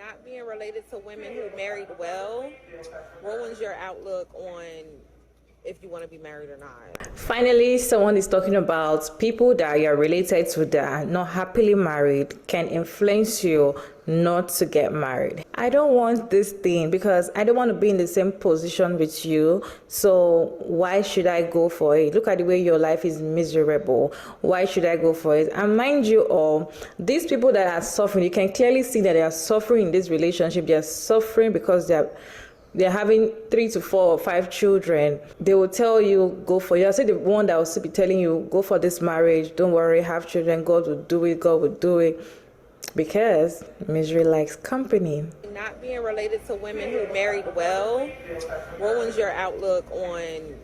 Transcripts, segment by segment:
Not being related to women who married well ruins your outlook on if you want to be married or not. Finally, someone is talking about people that you're related to that are not happily married can influence you not to get married. I don't want this thing because I don't want to be in the same position with you. So why should I go for it? Look at the way your life is miserable. Why should I go for it? And mind you all, these people that are suffering, you can clearly see that they are suffering in this relationship. They are suffering because they're having 3 to 4 or 5 children. They will tell you, go for it. I say the one that will still be telling you, go for this marriage, don't worry, have children, God will do it, God will do it. Because misery likes company. Not being related to women who married well ruins your outlook on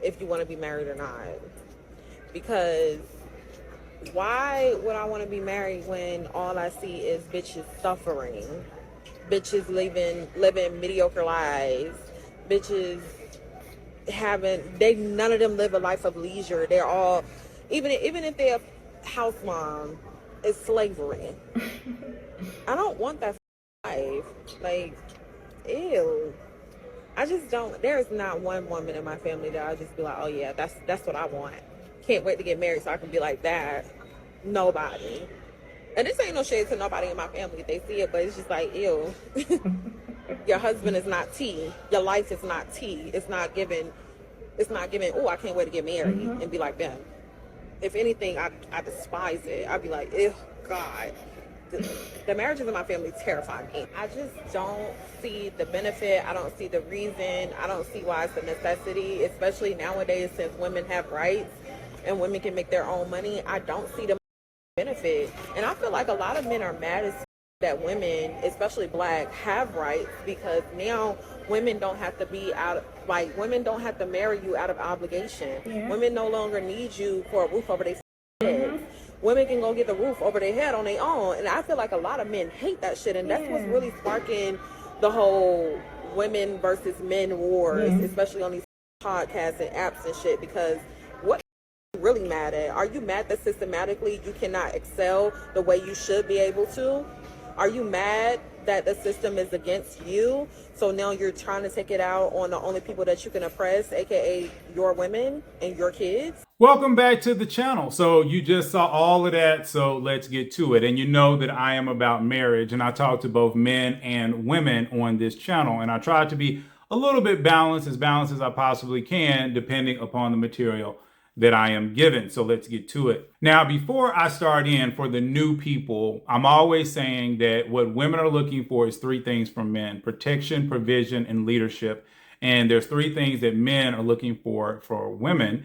if you want to be married or not. Because why would I want to be married when all I see is bitches suffering? Bitches living mediocre lives. Bitches none of them live a life of leisure. They're all, even if they're a house mom, it's slavery. I don't want that life. Like, ew. I just don't. There is not one woman in my family that I'll just be like, oh yeah, that's what I want. Can't wait to get married so I can be like that. Nobody. And this ain't no shade to nobody in my family. They see it, but it's just like, ew. Your husband is not tea. Your life is not tea. It's not giving, oh, I can't wait to get married and be like them. If anything, I despise it. I'd be like, ew, God. The marriages in my family terrify me. I just don't see the benefit. I don't see the reason. I don't see why it's a necessity, especially nowadays since women have rights and women can make their own money. I don't see the benefit. And I feel like a lot of men are mad as that women, especially black, have rights because now women don't have to be women don't have to marry you out of obligation. Yeah. Women no longer need you for a roof over their head. Women can go get the roof over their head on their own. And I feel like a lot of men hate that shit. And that's what's really sparking the whole women versus men wars, especially on these podcasts and apps and shit, because really mad at? Are you mad that systematically you cannot excel the way you should be able to? Are you mad that the system is against you? So now you're trying to take it out on the only people that you can oppress, aka your women and your kids? Welcome back to the channel. So you just saw all of that, so let's get to it. And you know that I am about marriage, and I talk to both men and women on this channel, and I try to be a little bit balanced as I possibly can, depending upon the material that I am given. So let's get to it. Now, before I start in, for the new people, I'm always saying that what women are looking for is 3 things from men: protection, provision, and leadership. And there's 3 things that men are looking for women,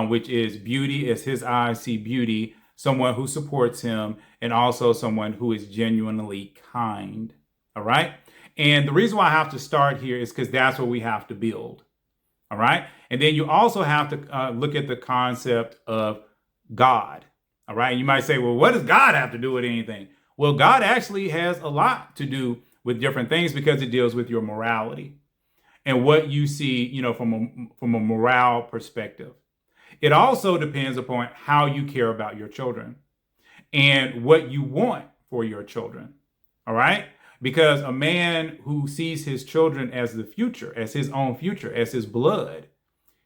which is beauty, as his eyes see beauty, someone who supports him, and also someone who is genuinely kind. All right. And the reason why I have to start here is because that's what we have to build. All right. And then you also have to look at the concept of God. All right. You might say, well, what does God have to do with anything? Well, God actually has a lot to do with different things because it deals with your morality and what you see, from a morale perspective. It also depends upon how you care about your children and what you want for your children. All right. Because a man who sees his children as the future, as his own future, as his blood,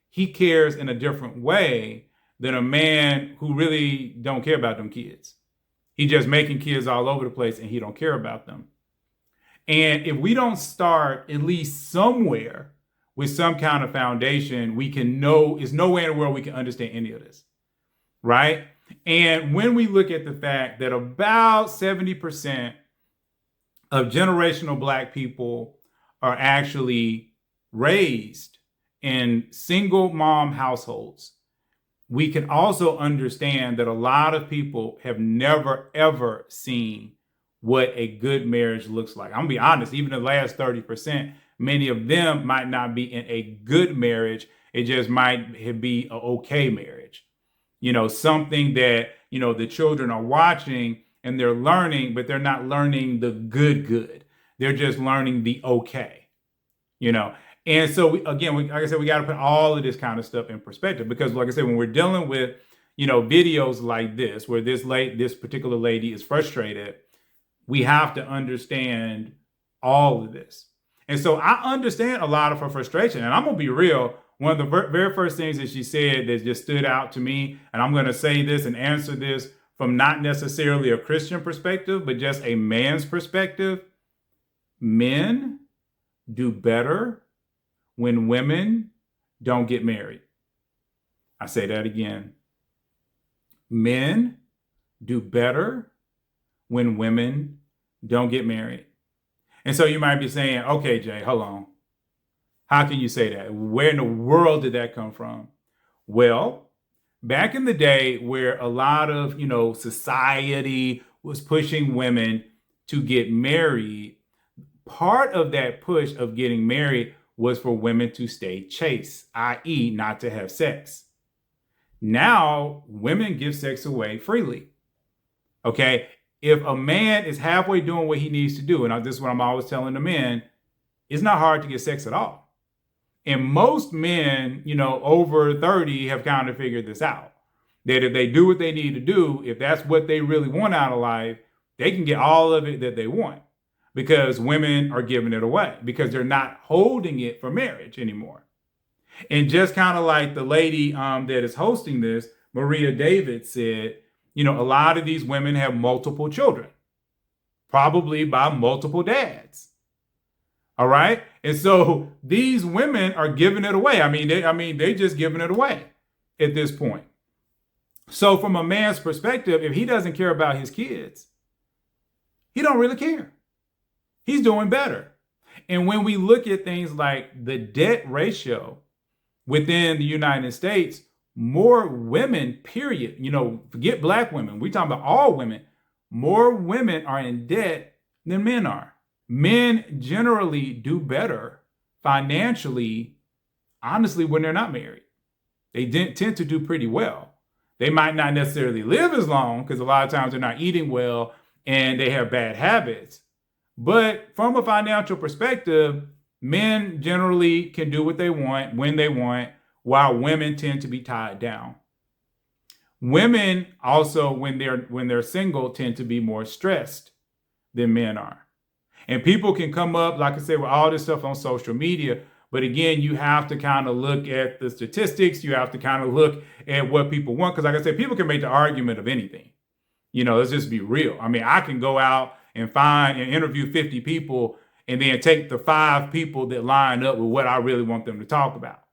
he cares in a different way than a man who really don't care about them kids. He just making kids all over the place and he don't care about them. And if we don't start at least somewhere with some kind of foundation, we can know, is nowhere in the world we can understand any of this, right? And when we look at the fact that about 70% of generational Black people are actually raised in single mom households, we can also understand that a lot of people have never, ever seen what a good marriage looks like. I'm gonna be honest, even the last 30%, many of them might not be in a good marriage. It just might be an okay marriage. Something that, the children are watching and they're learning, but they're not learning the good. They're just learning the okay, And so like I said, we got to put all of this kind of stuff in perspective because, like I said, when we're dealing with, videos like this, where this particular lady is frustrated, we have to understand all of this. And so I understand a lot of her frustration. And I'm going to be real. One of the very first things that she said that just stood out to me, and I'm going to say this and answer this from not necessarily a Christian perspective, but just a man's perspective. Men do better when women don't get married. I say that again. Men do better when women don't get married. And so you might be saying, okay, Jay, hold on. How can you say that? Where in the world did that come from? Well, back in the day where a lot of, society was pushing women to get married, part of that push of getting married was for women to stay chaste, i.e., not to have sex. Now, women give sex away freely. Okay? If a man is halfway doing what he needs to do, and this is what I'm always telling the men, it's not hard to get sex at all. And most men, over 30 have kind of figured this out. That if they do what they need to do, if that's what they really want out of life, they can get all of it that they want. Because women are giving it away. Because they're not holding it for marriage anymore. And just kind of like the lady that is hosting this, Maria David, said, a lot of these women have multiple children, probably by multiple dads. All right. And so these women are giving it away. They just giving it away at this point. So from a man's perspective, if he doesn't care about his kids, he don't really care. He's doing better. And when we look at things like the debt ratio within the United States, more women, period, forget black women. We're talking about all women. More women are in debt than men are. Men generally do better financially, honestly, when they're not married. They tend to do pretty well. They might not necessarily live as long because a lot of times they're not eating well and they have bad habits. But from a financial perspective, men generally can do what they want when they want, while women tend to be tied down. Women also, when they're single, tend to be more stressed than men are. And people can come up, like I said, with all this stuff on social media. But again, you have to kind of look at the statistics. You have to kind of look at what people want. Because like I said, people can make the argument of anything. Let's just be real. I can go out and find and interview 50 people and then take the 5 people that line up with what I really want them to talk about.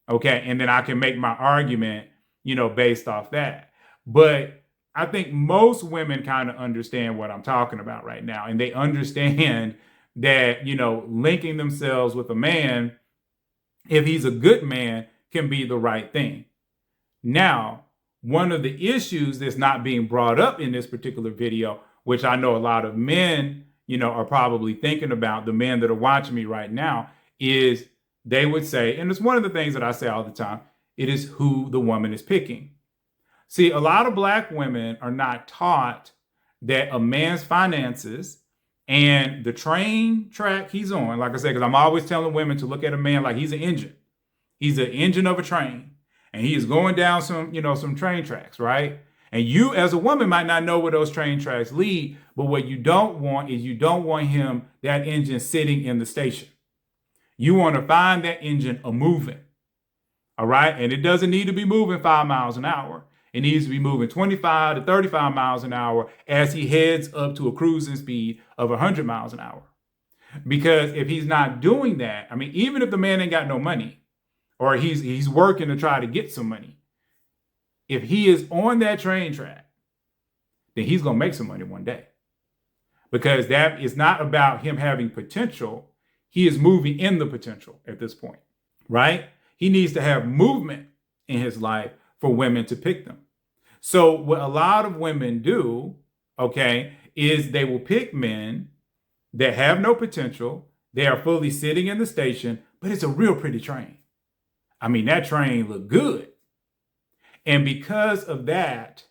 Okay. And then I can make my argument, based off that. But I think most women kind of understand what I'm talking about right now. And they understand that, linking themselves with a man, if he's a good man, can be the right thing. Now, one of the issues that's not being brought up in this particular video, which I know a lot of men, are probably thinking about, the men that are watching me right now, is they would say, and it's one of the things that I say all the time, it is who the woman is picking. See, a lot of black women are not taught that a man's finances and the train track he's on, like I said, because I'm always telling women to look at a man like he's an engine. He's an engine of a train, and he is going down some train tracks, right? And you as a woman might not know where those train tracks lead, but what you don't want is that engine sitting in the station. You want to find that engine moving. All right. And it doesn't need to be moving 5 miles an hour. It needs to be moving 25 to 35 miles an hour as he heads up to a cruising speed of 100 miles an hour. Because if he's not doing that, even if the man ain't got no money or he's working to try to get some money, if he is on that train track, then he's going to make some money one day. Because that is not about him having potential. He is moving in the potential at this point, right? He needs to have movement in his life for women to pick them. So what a lot of women do, okay, is they will pick men that have no potential. They are fully sitting in the station, but it's a real pretty train. That train look good. And because of that,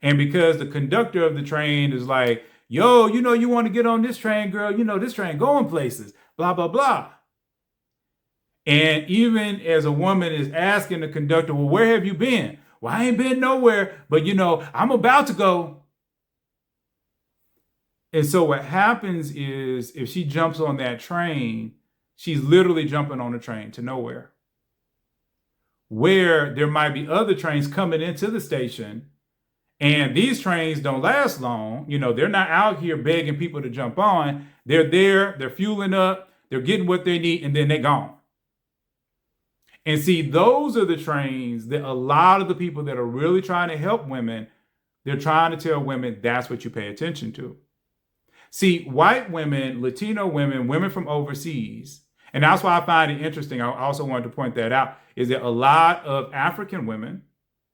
and because the conductor of the train is like, yo, you want to get on this train, girl, this train going places, blah, blah, blah. And even as a woman is asking the conductor, well, where have you been? Well, I ain't been nowhere, but I'm about to go. And so what happens is if she jumps on that train, she's literally jumping on a train to nowhere. Where there might be other trains coming into the station, and these trains don't last long. They're not out here begging people to jump on. They're there, they're fueling up, they're getting what they need, and then they're gone. And see, those are the trains that a lot of the people that are really trying to help women, they're trying to tell women that's what you pay attention to. See, white women, Latino women, women from overseas, and that's why I find it interesting. I also wanted to point that out, is that a lot of African women,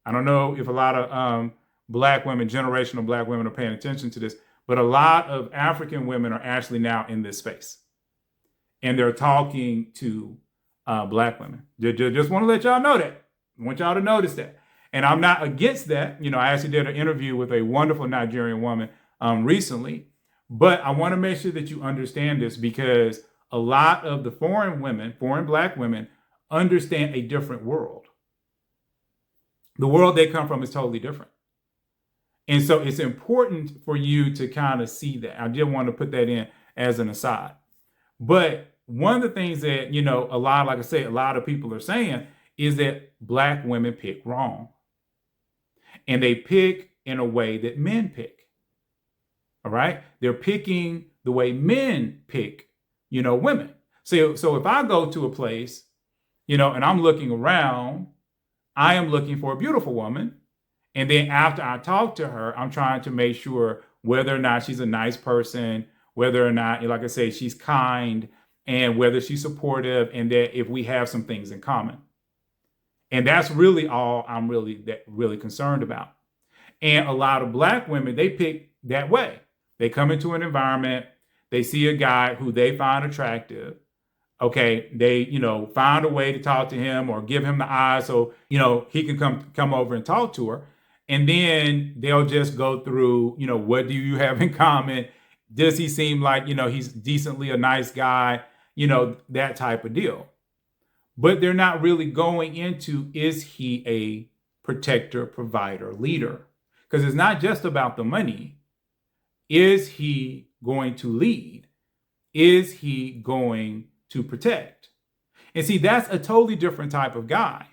I don't know if a lot of Black women, generational Black women are paying attention to this, but a lot of African women are actually now in this space. And they're talking to Black women. Just want to let y'all know that. I want y'all to notice that. And I'm not against that. I actually did an interview with a wonderful Nigerian woman recently. But I want to make sure that you understand this, because a lot of the foreign women, foreign Black women, understand a different world. The world they come from is totally different. And so it's important for you to kind of see that. I did want to put that in as an aside. But one of the things that, like I say, a lot of people are saying is that Black women pick wrong. And they pick in a way that men pick. All right. They're picking the way men pick, women. So if I go to a place, and I'm looking around, I am looking for a beautiful woman. And then after I talk to her, I'm trying to make sure whether or not she's a nice person, whether or not, like I say, she's kind, and whether she's supportive, and that if we have some things in common. And that's really all I'm really concerned about. And a lot of Black women, they pick that way. They come into an environment, they see a guy who they find attractive. Okay, they, find a way to talk to him or give him the eye so, he can come over and talk to her. And then they'll just go through, what do you have in common? Does he seem like, he's decently a nice guy? That type of deal. But they're not really going into, is he a protector, provider, leader? Because it's not just about the money. Is he going to lead? Is he going to protect? And see, that's a totally different type of guy.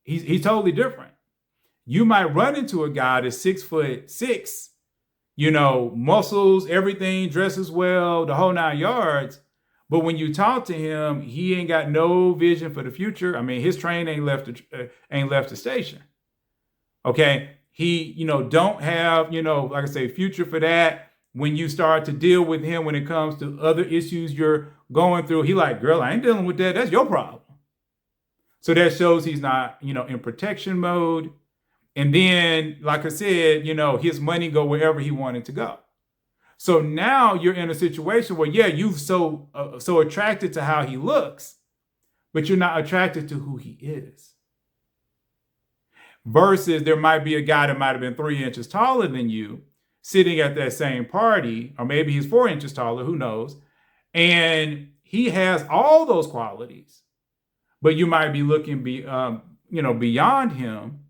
He's totally different. You might run into a guy that's 6'6", muscles, everything, dresses well, the whole 9 yards. But when you talk to him, he ain't got no vision for the future. I mean, his train ain't left the station. Okay. He, don't have, like I say, future for that. When you start to deal with him, when it comes to other issues you're going through, he like, girl, I ain't dealing with that. That's your problem. So that shows he's not, in protection mode. And then, like I said, his money go wherever he wanted to go. So now you're in a situation where, yeah, you've so attracted to how he looks, but you're not attracted to who he is. Versus there might be a guy that might have been 3 inches taller than you sitting at that same party, or maybe he's 4 inches taller, who knows? And he has all those qualities, but you might be looking beyond him,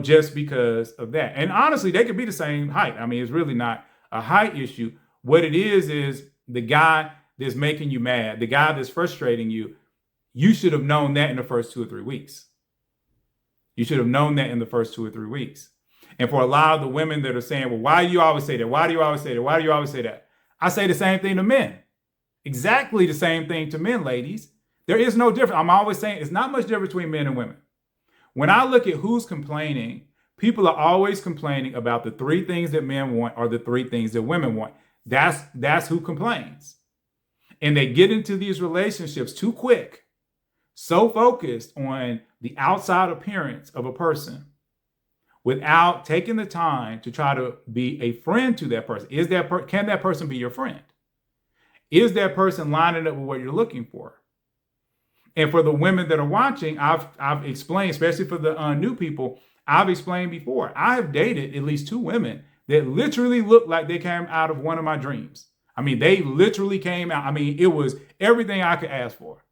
just because of that. And honestly, they could be the same height. I mean, it's really not a height issue. What it is the guy that's making you mad, the guy that's frustrating you, you should have known that in the first 2 or 3 weeks. You should have known that in the first 2 or 3 weeks. And for a lot of the women that are saying, well, why do you always say that? Why do you always say that? Why do you always say that? I say the same thing to men. Exactly the same thing to men, ladies. There is no difference. I'm always saying it's not much difference between men and women. When I look at who's complaining, people are always complaining about the 3 things that men want or the 3 things that women want. That's who complains. And they get into these relationships too quick, so focused on the outside appearance of a person without taking the time to try to be a friend to that person. Can that person be your friend? Is that person lining up with what you're looking for? And for the women that are watching, I've explained, especially for the new people, I've explained before. I have dated at least 2 women that literally looked like they came out of one of my dreams. I mean, they literally came out. I mean, it was everything I could ask for.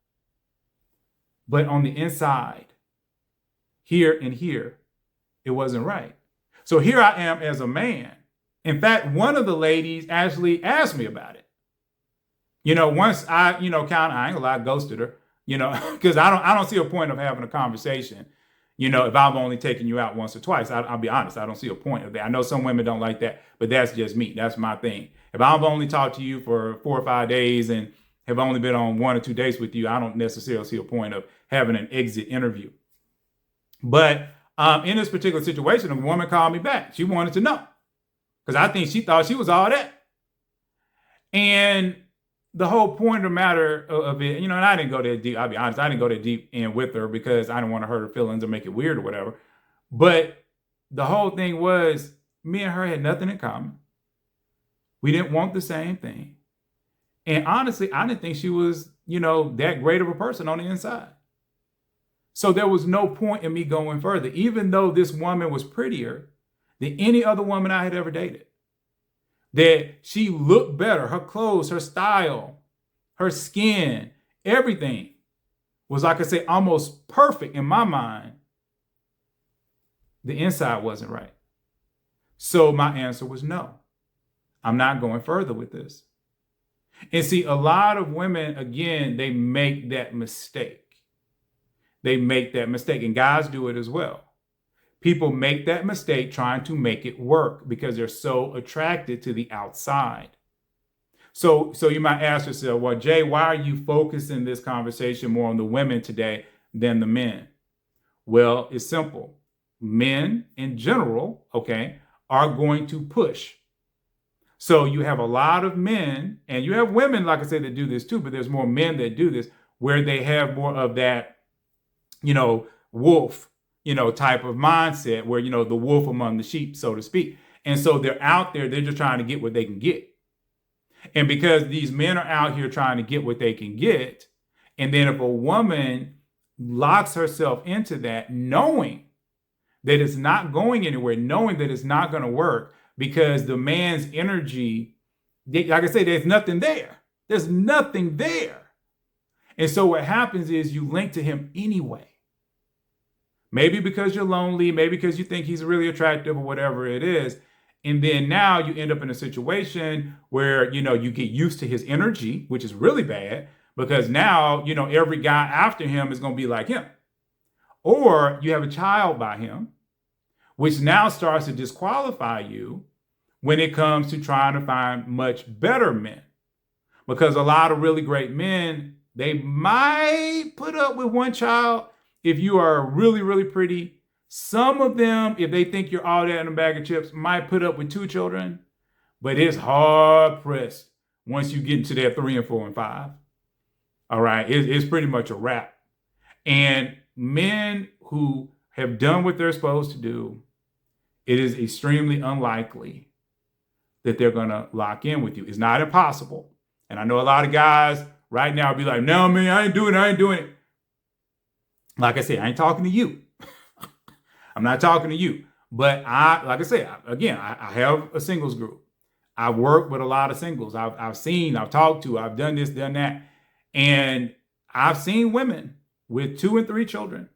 But on the inside, here and here, it wasn't right. So here I am as a man, In fact, one of the ladies actually asked me about it. Once I, I ain't gonna lie, I ghosted her, because I don't see a point of having a conversation, if I'm only taking you out once or twice. I'll be honest, I don't see a point of that. I know some women don't like that, but that's just me. That's my thing. If I've only talked to you for 4 or 5 days and have only been on 1 or 2 dates with you, I don't necessarily see a point of having an exit interview. But in this particular situation, a woman called me back. She wanted to know, because I think she thought she was all that. And the whole point of the matter of it, and I didn't go that deep. I'll be honest, I didn't go that deep in with her because I didn't want to hurt her feelings or make it weird or whatever. But the whole thing was, me and her had nothing in common. We didn't want the same thing. And honestly, I didn't think she was, that great of a person on the inside. So there was no point in me going further, even though this woman was prettier than any other woman I had ever dated. That she looked better, her clothes, her style, her skin, everything was, like I say, almost perfect in my mind. The inside wasn't right. So my answer was no. I'm not going further with this. And see, a lot of women, again, they make that mistake. They make that mistake, and guys do it as well. People make that mistake trying to make it work because they're so attracted to the outside. So you might ask yourself, well, Jay, why are you focusing this conversation more on the women today than the men? Well, it's simple. Men in general, are going to push. So you have a lot of men, and you have women, like I said, that do this too, but there's more men that do this, where they have more of that, wolf, type of mindset where, the wolf among the sheep, so to speak. And so they're out there, they're just trying to get what they can get. And because these men are out here trying to get what they can get, and then if a woman locks herself into that, knowing that it's not going anywhere, knowing that it's not going to work, because the man's energy, like I say, there's nothing there. There's nothing there. And so what happens is you link to him anyway. Maybe because you're lonely, maybe because you think he's really attractive or whatever it is. And then now you end up in a situation where, you get used to his energy, which is really bad, because now, every guy after him is going to be like him. Or you have a child by him, which now starts to disqualify you when it comes to trying to find much better men. Because a lot of really great men, they might put up with one child if you are really, really pretty. Some of them, if they think you're all that in a bag of chips, might put up with 2 children. But it's hard pressed once you get into that 3 and 4 and 5. All right, it's pretty much a wrap. And men who have done what they're supposed to do, it is extremely unlikely that they're going to lock in with you. It's not impossible. And I know a lot of guys right now be like, no, man, I ain't doing it. Like I said, I ain't talking to you. I'm not talking to you. But like I said, I have a singles group. I work with a lot of singles. I've seen, I've talked to, I've done this, done that. And I've seen women with 2 and 3 children.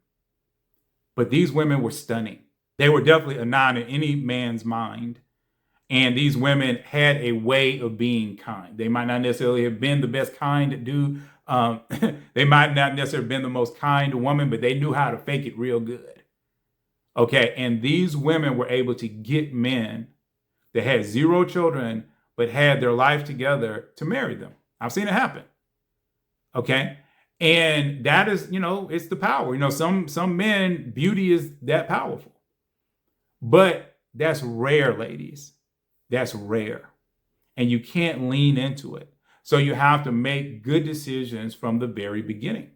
But these women were stunning. They were definitely a 9 in any man's mind. And these women had a way of being kind. They might not necessarily have been the best kind dude. They might not necessarily have been the most kind woman, but they knew how to fake it real good. Okay, and these women were able to get men that had 0 children, but had their life together to marry them. I've seen it happen. Okay, and that is, it's the power. Some men, beauty is that powerful. But that's rare, ladies. That's rare. And you can't lean into it. So you have to make good decisions from the very beginning.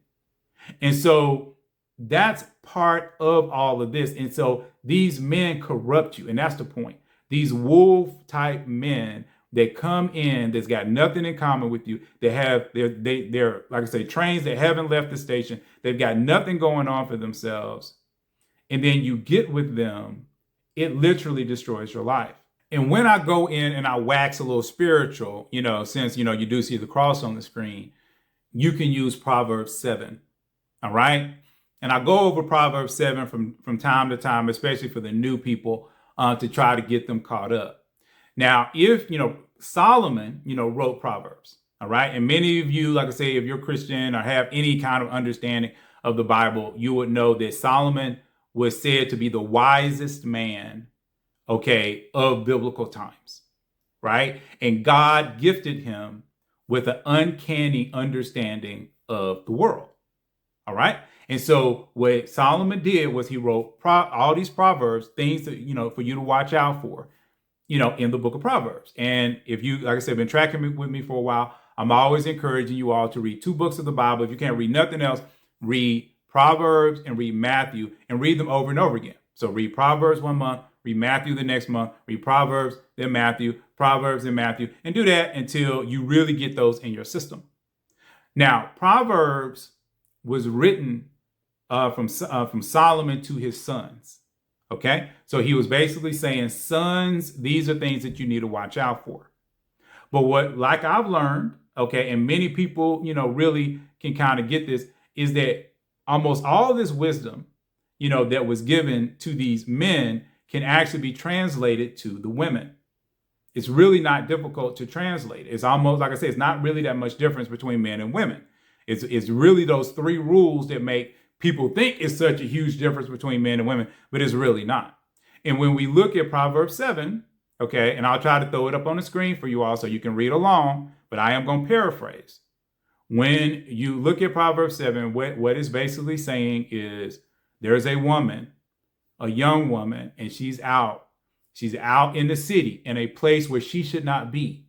And so that's part of all of this. And so these men corrupt you. And that's the point. These wolf type men that come in, that's got nothing in common with you. They're like I say, trains that haven't left the station. They've got nothing going on for themselves. And then you get with them, it literally destroys your life. And when I go in and I wax a little spiritual, since, you do see the cross on the screen, you can use Proverbs 7. All right. And I go over Proverbs 7 from time to time, especially for the new people, to try to get them caught up. Now, if, Solomon, wrote Proverbs, all right? And many of you, like I say, if you're Christian or have any kind of understanding of the Bible, you would know that Solomon was said to be the wisest man, okay, of biblical times, right? And God gifted him with an uncanny understanding of the world, all right? And so what Solomon did was he wrote all these Proverbs, things that, for you to watch out for, in the book of Proverbs. And if you, like I said, been tracking with me for a while, I'm always encouraging you all to read 2 books of the Bible. If you can't read nothing else, read Proverbs and read Matthew and read them over and over again. So read Proverbs 1 month, read Matthew the next month, read Proverbs, then Matthew, Proverbs, and Matthew, and do that until you really get those in your system. Now, Proverbs was written from Solomon to his sons. Okay, so he was basically saying, sons, these are things that you need to watch out for. But what, like I've learned, okay, and many people, really can kind of get this, is that almost all this wisdom, that was given to these men can actually be translated to the women. It's really not difficult to translate. It's almost, like I say, it's not really that much difference between men and women. It's really those 3 rules that make people think it's such a huge difference between men and women, but it's really not. And when we look at Proverbs 7, okay, and I'll try to throw it up on the screen for you all so you can read along, but I am going to paraphrase. When you look at Proverbs 7, what it's basically saying is there's a woman, a young woman, and she's out in the city in a place where she should not be.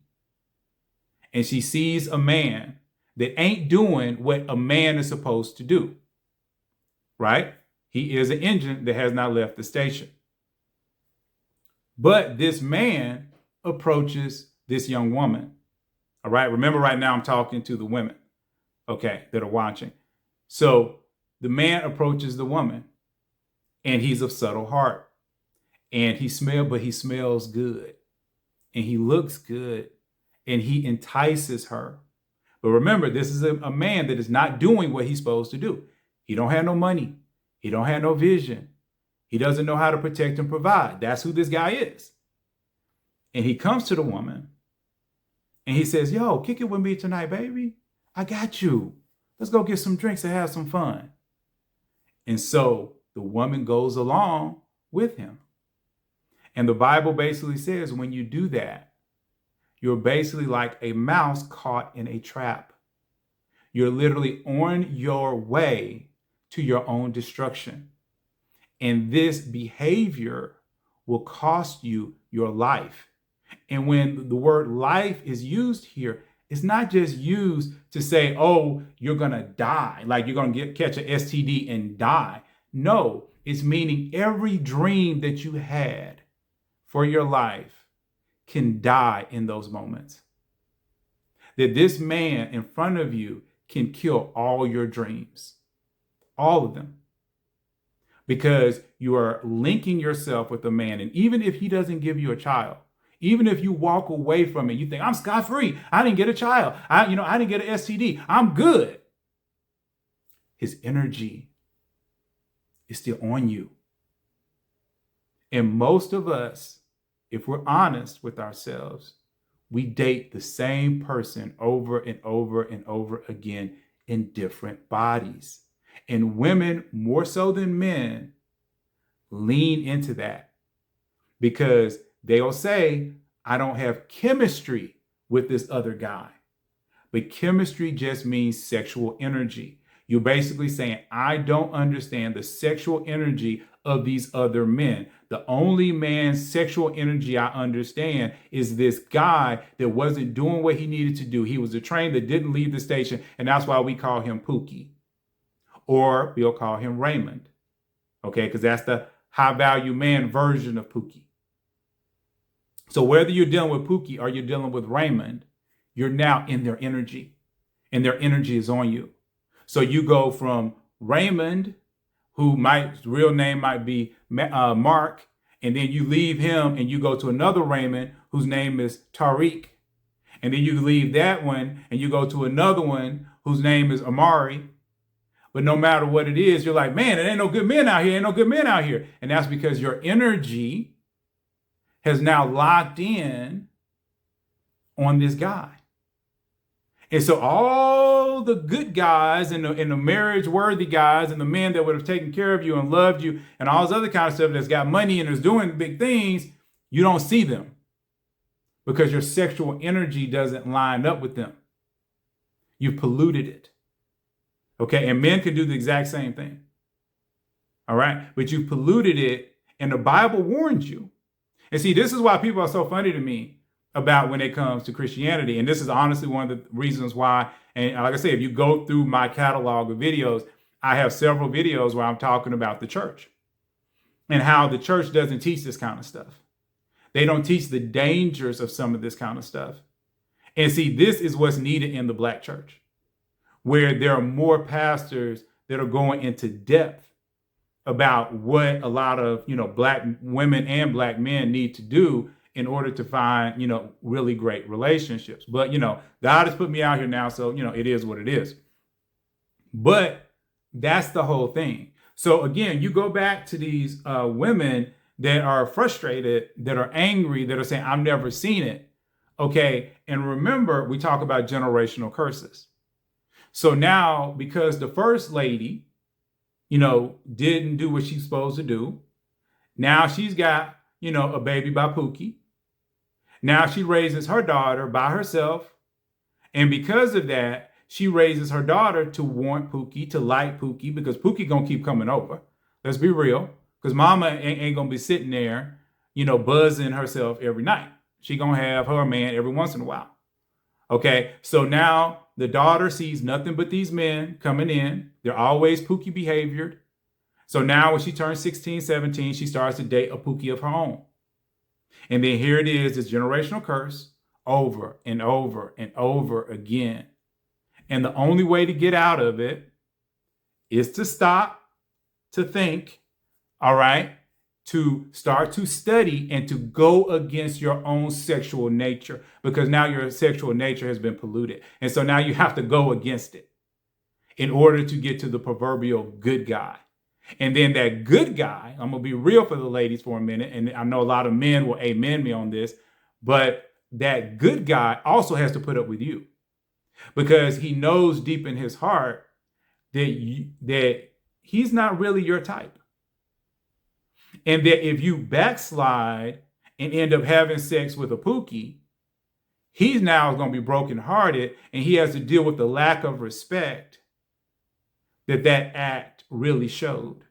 And she sees a man that ain't doing what a man is supposed to do. Right? He is an engine that has not left the station. But this man approaches this young woman. All right. Remember, right now I'm talking to the women, okay, that are watching. So the man approaches the woman and he's of subtle heart and he smells good and he looks good and he entices her. But remember, this is a man that is not doing what he's supposed to do. He don't have no money. He don't have no vision. He doesn't know how to protect and provide. That's who this guy is. And he comes to the woman and he says, yo, kick it with me tonight, baby. I got you. Let's go get some drinks and have some fun. And so the woman goes along with him. And the Bible basically says when you do that, you're basically like a mouse caught in a trap. You're literally on your way to your own destruction. And this behavior will cost you your life. And when the word life is used here, it's not just used to say, oh, you're going to die, like you're going to catch an STD and die. No, it's meaning every dream that you had for your life can die in those moments. That this man in front of you can kill all your dreams, all of them, because you are linking yourself with a man. And even if he doesn't give you a child, even if you walk away from it, you think, I'm scot-free. I didn't get a child. I didn't get an STD. I'm good. His energy is still on you. And most of us, if we're honest with ourselves, we date the same person over and over and over again in different bodies. And women, more so than men, lean into that because they'll say, I don't have chemistry with this other guy. But chemistry just means sexual energy. You're basically saying, I don't understand the sexual energy of these other men. The only man's sexual energy I understand is this guy that wasn't doing what he needed to do. He was a train that didn't leave the station, and that's why we call him Pookie. Or we'll call him Raymond, okay? Because that's the high-value man version of Pookie. So whether you're dealing with Pookie or you're dealing with Raymond, you're now in their energy, and their energy is on you. So you go from Raymond, his real name might be Mark, and then you leave him and you go to another Raymond whose name is Tariq. And then you leave that one and you go to another one whose name is Amari. But no matter what it is, you're like, man, it ain't no good men out here. Ain't no good men out here. And that's because your energy has now locked in on this guy. And so all the good guys and the marriage worthy guys and the men that would have taken care of you and loved you and all this other kind of stuff that's got money and is doing big things, you don't see them because your sexual energy doesn't line up with them. You've polluted it. Okay. And men can do the exact same thing. All right. But you polluted it, and the Bible warns you. And see, this is why people are so funny to me about when it comes to Christianity. And this is honestly one of the reasons why, and like I say, if you go through my catalog of videos, I have several videos where I'm talking about the church and how the church doesn't teach this kind of stuff. They don't teach the dangers of some of this kind of stuff. And see, this is what's needed in the Black church, where there are more pastors that are going into depth about what a lot of, Black women and Black men need to do in order to find, really great relationships. But, God has put me out here now, so, it is what it is. But that's the whole thing. So again, you go back to these women that are frustrated, that are angry, that are saying, I've never seen it. Okay. And remember, we talk about generational curses. So now, because the first lady, didn't do what she's supposed to do, now she's got, a baby by Pookie. Now she raises her daughter by herself. And because of that, she raises her daughter to want Pookie, to like Pookie, because Pookie gonna keep coming over. Let's be real. Because mama ain't gonna be sitting there, buzzing herself every night. She gonna have her man every once in a while. Okay, so now the daughter sees nothing but these men coming in. They're always Pookie behaviored. So now when she turns 16, 17, she starts to date a Pookie of her own. And then here it is, this generational curse over and over and over again. And the only way to get out of it is to stop, to think, all right, to start to study and to go against your own sexual nature, because now your sexual nature has been polluted. And so now you have to go against it in order to get to the proverbial good guy. And then that good guy, I'm going to be real for the ladies for a minute, and I know a lot of men will amen me on this, but that good guy also has to put up with you, because he knows deep in his heart that he's not really your type. And that if you backslide and end up having sex with a Pookie, he's now going to be brokenhearted, and he has to deal with the lack of respect that act really showed.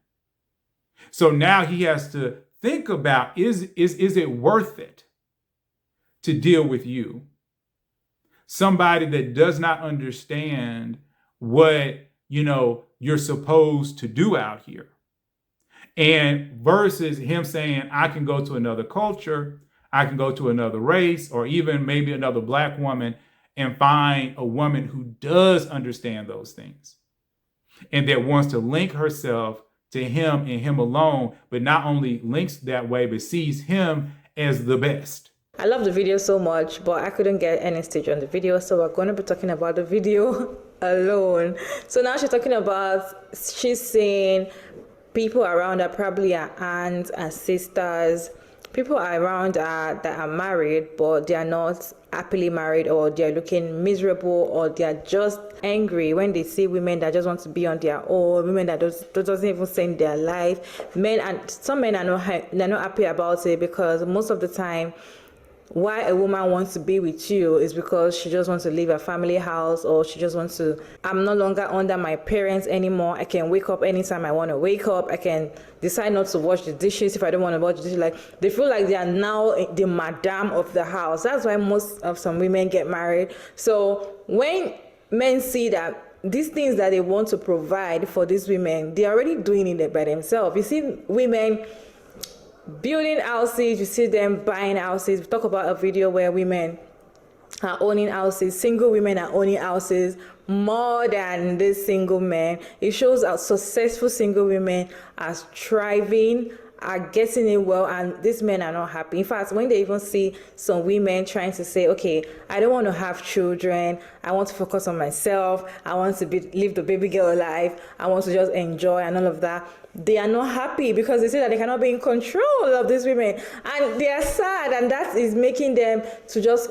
So now he has to think about, is it worth it to deal with you? Somebody that does not understand what, you're supposed to do out here. And versus him saying, I can go to another culture, I can go to another race, or even maybe another Black woman and find a woman who does understand those things and that wants to link herself to him and him alone, but not only links that way, but sees him as the best. I love the video so much, but I couldn't get any stage on the video, so we're going to be talking about the video alone. So now she's talking about, she's seeing people around her, probably her aunts and sisters, people around her that are married, but they are not happily married, or they're looking miserable, or they're just angry when they see women that just want to be on their own, women that doesn't even send their life. Men, and some men are not happy about it, because most of the time, why a woman wants to be with you is because she just wants to leave her family house, or she just wants to, I'm no longer under my parents anymore. I can wake up anytime I want to wake up. I can decide not to wash the dishes if I don't want to wash the dishes. Like, they feel like they are now the madam of the house. That's why most of some women get married. So when men see that these things that they want to provide for these women, they're already doing it by themselves. You see women building houses, you see them buying houses. We talk about a video where women are owning houses, single women are owning houses more than these single men. It shows how successful single women are thriving, are getting in well and these men are not happy. In fact, when they even see some women trying to say, okay, I don't want to have children, I want to focus on myself, I want to live the baby girl life, I want to just enjoy and all of that, they are not happy because they say that they cannot be in control of these women, and they are sad, and that is making them to just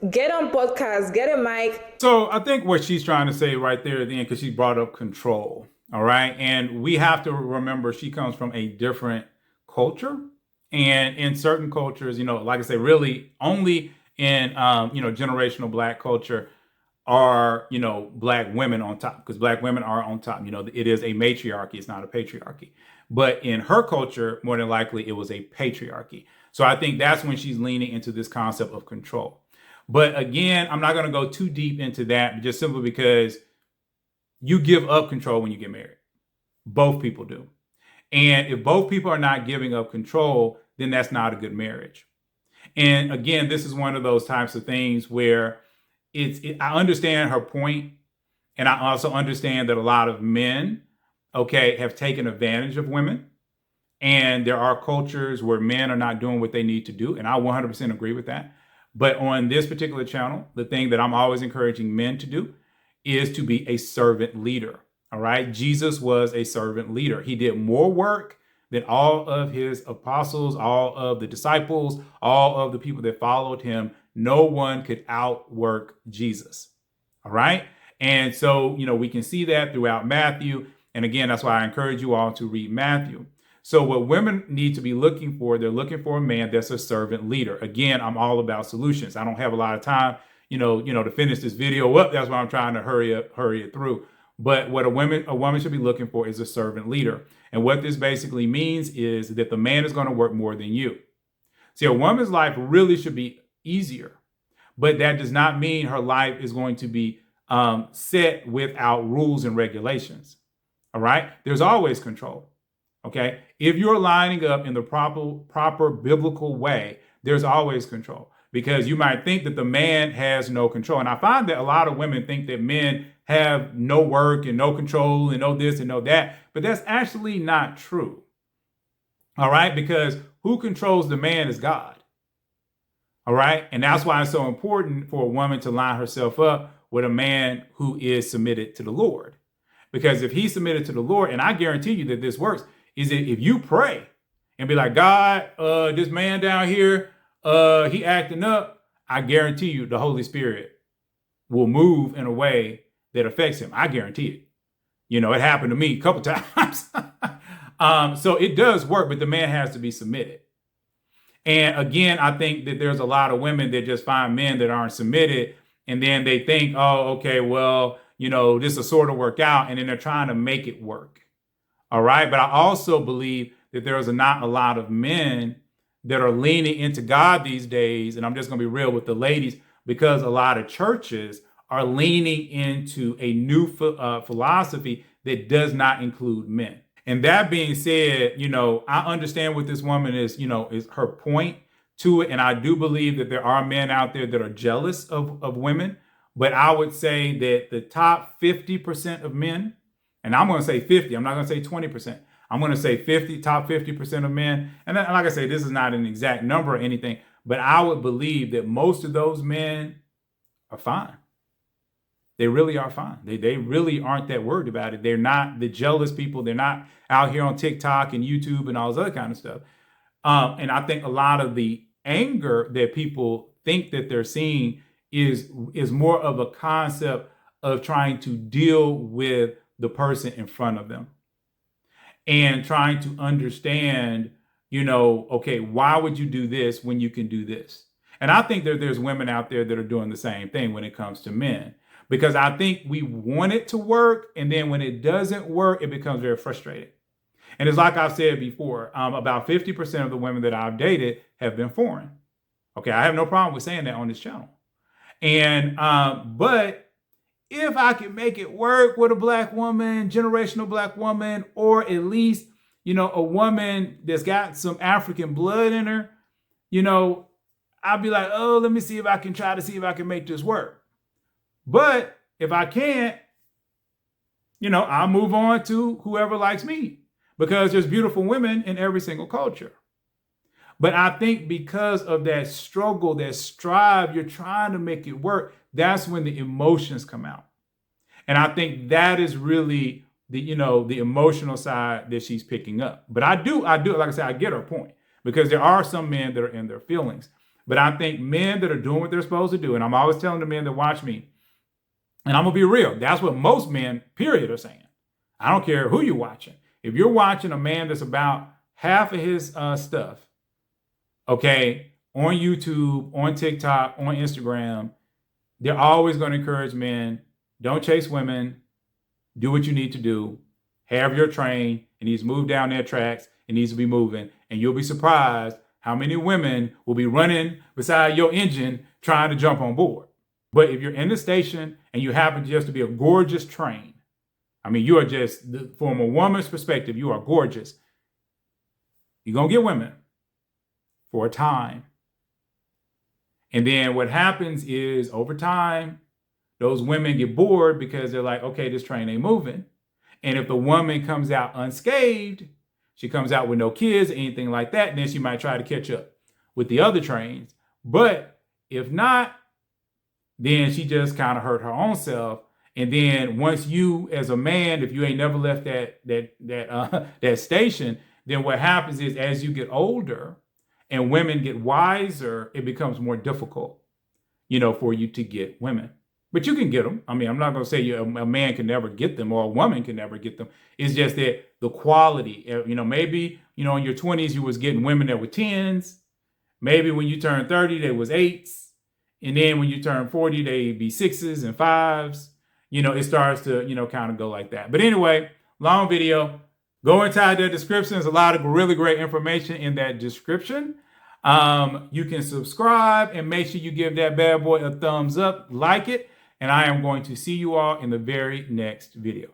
get on podcasts, get a mic. So I think what she's trying to say right there at the end, because she brought up control, all right? And we have to remember she comes from a different culture. And in certain cultures, like I say, really only in, generational Black culture are, Black women on top, because Black women are on top. It is a matriarchy. It's not a patriarchy. But in her culture, more than likely, it was a patriarchy. So I think that's when she's leaning into this concept of control. But again, I'm not going to go too deep into that, just simply because you give up control when you get married. Both people do. And if both people are not giving up control, then that's not a good marriage. And again, this is one of those types of things where I understand her point, and I also understand that a lot of men, have taken advantage of women. And there are cultures where men are not doing what they need to do. And I 100% agree with that. But on this particular channel, the thing that I'm always encouraging men to do is to be a servant leader. All right. Jesus was a servant leader. He did more work than all of his apostles, all of the disciples, all of the people that followed him. No one could outwork Jesus. All right. And so, we can see that throughout Matthew. And again, that's why I encourage you all to read Matthew. So what women need to be looking for, they're looking for a man that's a servant leader. Again, I'm all about solutions. I don't have a lot of time, to finish this video up. That's why I'm trying to hurry it through. But what a woman should be looking for is a servant leader. And what this basically means is that the man is going to work more than you. See, a woman's life really should be easier, but that does not mean her life is going to be set without rules and regulations. All right. There's always control. Okay, if you're lining up in the proper biblical way, there's always control, because you might think that the man has no control. And I find that a lot of women think that men have no work and no control and no this and no that. But that's actually not true. All right, because who controls the man is God. All right. And that's why it's so important for a woman to line herself up with a man who is submitted to the Lord. Because if he's submitted to the Lord, and I guarantee you that this works, is that if you pray and be like, God, this man down here, he acting up, I guarantee you the Holy Spirit will move in a way that affects him. I guarantee it. It happened to me a couple times. So it does work, but the man has to be submitted. And again, I think that there's a lot of women that just find men that aren't submitted, and then they think, oh, okay, well, this will sort of work out, and then they're trying to make it work. All right. But I also believe that there is not a lot of men that are leaning into God these days. And I'm just going to be real with the ladies, because a lot of churches are leaning into a new philosophy that does not include men. And that being said, I understand what this woman is her point to it. And I do believe that there are men out there that are jealous of women. But I would say that the top 50% of men, and I'm going to say 50. I'm not going to say 20%. I'm going to say top 50% of men. And like I say, this is not an exact number or anything, but I would believe that most of those men are fine. They really are fine. They really aren't that worried about it. They're not the jealous people. They're not out here on TikTok and YouTube and all this other kind of stuff. And I think a lot of the anger that people think that they're seeing is more of a concept of trying to deal with the person in front of them and trying to understand, okay, why would you do this when you can do this? And I think that there's women out there that are doing the same thing when it comes to men, because I think we want it to work. And then when it doesn't work, it becomes very frustrating. And it's like I've said before, about 50% of the women that I've dated have been foreign. Okay, I have no problem with saying that on this channel. And but if I can make it work with a Black woman, generational Black woman, or at least, a woman that's got some African blood in her, I'll be like, oh, let me see if I can make this work. But if I can't, I'll move on to whoever likes me. because there's beautiful women in every single culture. But I think because of that struggle, that strive, you're trying to make it work, that's when the emotions come out. And I think that is really the emotional side that she's picking up. But I do, like I said, I get her point, because there are some men that are in their feelings. But I think men that are doing what they're supposed to do, and I'm always telling the men that watch me, and I'm going to be real, that's what most men, period, are saying. I don't care who you're watching. If you're watching a man that's about half of his stuff, okay, on YouTube, on TikTok, on Instagram, they're always going to encourage men, don't chase women, do what you need to do, have your train, it needs to move down their tracks, it needs to be moving, and you'll be surprised how many women will be running beside your engine trying to jump on board. But if you're in the station and you happen just to be a gorgeous train, I mean, you are just, from a woman's perspective, you are gorgeous. You're going to get women for a time. And then what happens is, over time, those women get bored because they're like, okay, this train ain't moving. And if the woman comes out unscathed, she comes out with no kids or anything like that, then she might try to catch up with the other trains. But if not, then she just kind of hurt her own self. And then once you, as a man, if you ain't never left that station, then what happens is, as you get older and women get wiser, it becomes more difficult, for you to get women. But you can get them. I mean, I'm not going to say a man can never get them or a woman can never get them. It's just that the quality, maybe, in your 20s, you was getting women that were 10s. Maybe when you turn 30, they was 8s. And then when you turn 40, they be 6s and 5s. It starts to, kind of go like that. But anyway, long video. Go inside the description. There's a lot of really great information in that description. You can subscribe and make sure you give that bad boy a thumbs up, like it. And I am going to see you all in the very next video.